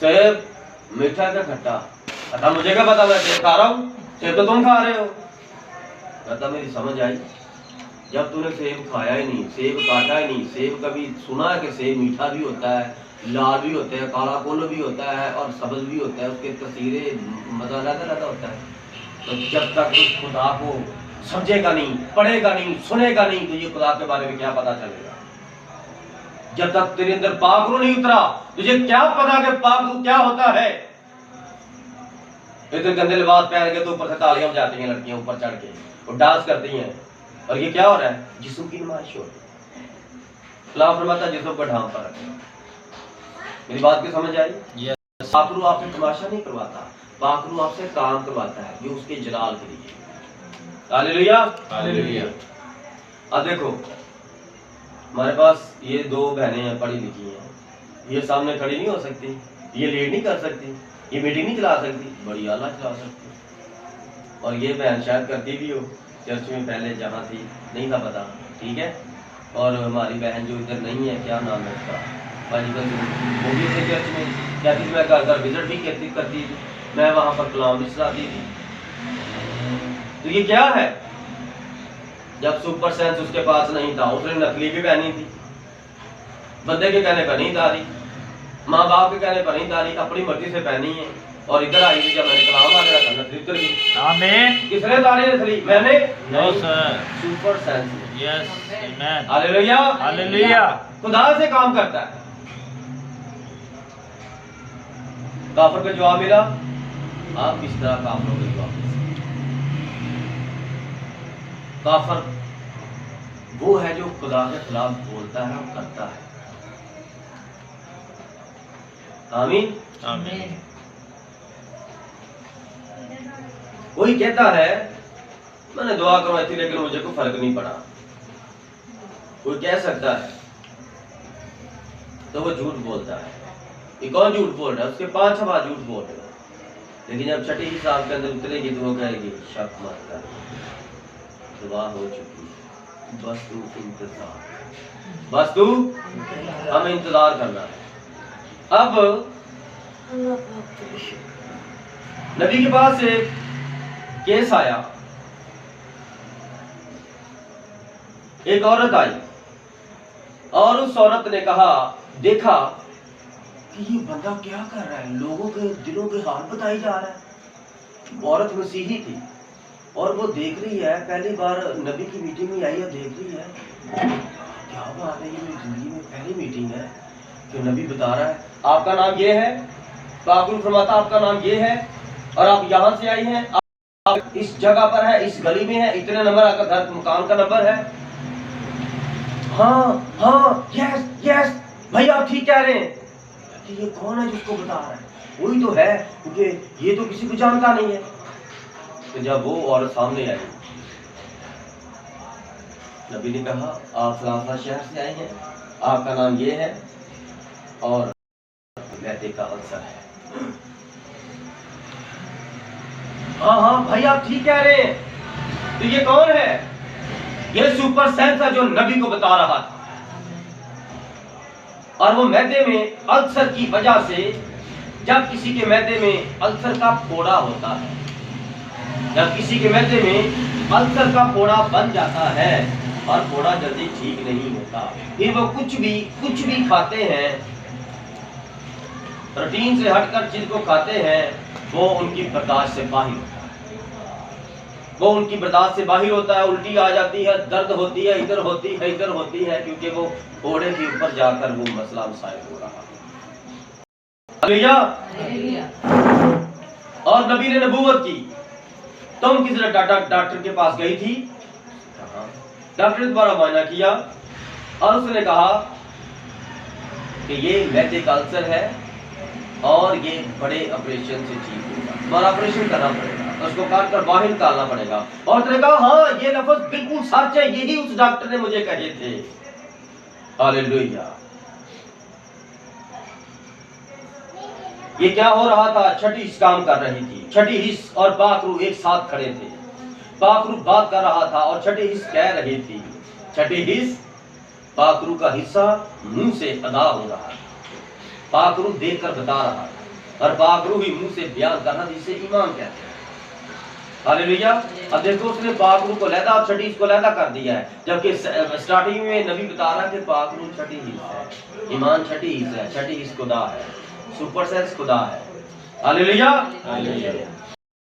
सेब मीठा क्या खट्टा? कहता मुझे क्या पता, मैं सेब खा रहा हूँ, सेब तो तुम खा रहे हो। कहता मेरी समझ आई, जब तूने सेब खाया ही नहीं, सेब काटा ही नहीं, सेब कभी सुना है कि सेब मीठा भी होता है, लाल भी होता है, काला कुल भी होता है और सब्ज भी होता है, उसके तस्वीरें मजा अलग होता है। तो जब तक उस खुदा को समझेगा नहीं, पढ़ेगा नहीं, सुनेगा नहीं, तो ये खुदा के बारे में क्या पता चलेगा? जब तक तेरे अंदर पाक रूह नहीं उतरा, तुझे क्या पता कि पाक रूह क्या होता है? इतने गंदे लिबास पहन के तो ऊपर से तालियां बजाती हैं लड़कियां, ऊपर चढ़ के और डांस करती हैं, और ये क्या हो रहा है? जिस्म की नुमाइश हो रही है। खुदा फरमाता है जिस्म को ढांप पर रखें। मेरी बात की समझ आई? पाक रूह आपसे तमाशा नहीं करवाता, पाक रूह आपसे काम करवाता है, जो उसके जलाल के लिए। Hallelujah, hallelujah. अब देखो, हमारे पास ये दो बहनें हैं, पढ़ी लिखी हैं, ये सामने खड़ी नहीं हो सकती, ये लीड नहीं कर सकती, ये मीटिंग नहीं चला सकती, बड़ी आला चला सकती। और ये बहन शायद करती भी हो, चर्च में पहले जहाँ थी नहीं था पता, ठीक है। और हमारी बहन जो इधर नहीं है, क्या नाम है उसका, बाजीगर, वो भी थे चर्च में, कहती थी मैं घर विजिट भी करती थी, मैं वहाँ पर कलाम भी चलाती थी। तो ये क्या है? जब सुपर सेंस उसके पास नहीं था, उसने नकली भी पहनी थी, बंदे के कहने पर नहीं तारी, माँ बाप के कहने पर नहीं तारी, अपनी मर्जी से पहनी है। और इधर आई थी, जब मैंने कलाम आ गया था, नकली उतर गई। आमीन। किसने तारी नकली? मैंने? No sir, super sense. Yes, आमीन, हालेलुया, हालेलुया। खुदा से काम करता है। काफर का जवाब मिला, आप किस तरह काफरों के जवाब? काफर वो है जो खुदा के खिलाफ बोलता है और करता है। आमीन, आमीन। कोई कहता है मैंने दुआ करवाई थी लेकिन मुझे कोई फर्क नहीं पड़ा, कोई कह सकता है, तो वो झूठ बोलता है। ये कौन झूठ बोल रहा है? उसके 5 सवाल झूठ बोल रहे हैं, लेकिन जब छठी हिसाब के अंदर उतरेगी तो वो कहेगी शक मत कर, दुआ हो चुकी है, बस तू इंतजार, बस तू हमें इंतजार करना है। अब नबी के पास एक केस आया, एक औरत आई और उस औरत ने कहा, देखा कि ये बंदा क्या कर रहा है, लोगों के दिलों के हाल बताई जा रहा है। औरत मसीही थी और वो देख रही है, पहली बार नबी की मीटिंग में आई है, देख रही है क्या बात है, ये मेरी जिंदगी में पहली मीटिंग है कि नबी बता रहा है आपका नाम ये है, पाक रूह फरमाता आपका नाम ये है और आप यहाँ से आई हैं, आप इस जगह पर है, इस गली में है, इतने नंबर आपका घर मकान का नंबर है। हाँ हाँ, यस यस भैया आप ठीक कह रहे हैं। ये कौन है जिसको बता रहा है? वही तो है, क्योंकि ये तो किसी को जानता नहीं है। तो जब वो औरत सामने आई, नबी ने कहा आप फलाफा शहर से आए हैं, आपका नाम ये है और मैदे का अल्सर है। हाँ हाँ भाई आप ठीक कह रहे हैं। तो ये कौन है? ये सुपर सेंस है जो नबी को बता रहा था। और वो मैदे में अल्सर की वजह से, जब किसी के मैदे में अल्सर का फोड़ा होता है, जब किसी के मैदे में अल्सर का फोड़ा बन जाता है और फोड़ा जल्दी ठीक नहीं होता, फिर वो कुछ भी खाते हैं, प्रोटीन से हटकर चीज को खाते हैं, वो उनकी बर्दाश्त से बाहर होता है, वो उनकी बर्दाश्त से बाहर होता है। उल्टी आ जाती है, दर्द होती है, इधर होती है, इधर होती है, क्योंकि वो फोड़े के ऊपर जाकर वो मसला मसाइल हो रहा है। और नबी ने नबूवत की। तुम किसी डॉक्टर के पास गई थी, डॉक्टर ने तुम्हारा मुआयना किया और उसने कहा कि ये मैदे का अल्सर है और ये बड़े ऑपरेशन से ठीक होगा, तुम्हारा ऑपरेशन करना पड़ेगा, उसको काट कर बाहर निकालना पड़ेगा। और उसने कहा हाँ ये लफ्ज बिल्कुल सच है, यही उस डॉक्टर ने मुझे कहे थे। हालेलुया। ये क्या हो रहा था? छठी हिस्स काम कर रही थी। छठी हिस्स और पाक रूह एक साथ खड़े थे। पाक रूह बात कर रहा था और छठी हिस्स कह रही थी। छठी हिस्स पाक रूह का हिस्सा मुंह से अदा हो रहा है, पाक रूह देखकर बता रहा है। اور پاک روح ہی منہ سے بیان کرنا جسے ایمان کہتے ہیں. ہاللیلویہ. اب دیکھو اس نے پاک روح کو علیحدہ اور چھٹی اس کو علیحدہ کر دیا ہے، جبکہ سٹارٹنگ میں نبی بتا رہا ہے کہ پاک روح چھٹی حص ہے، ایمان چھٹی حص ہے، چھٹی حص خدا ہے، سپر سینس خدا ہے. ہاللیلویہ.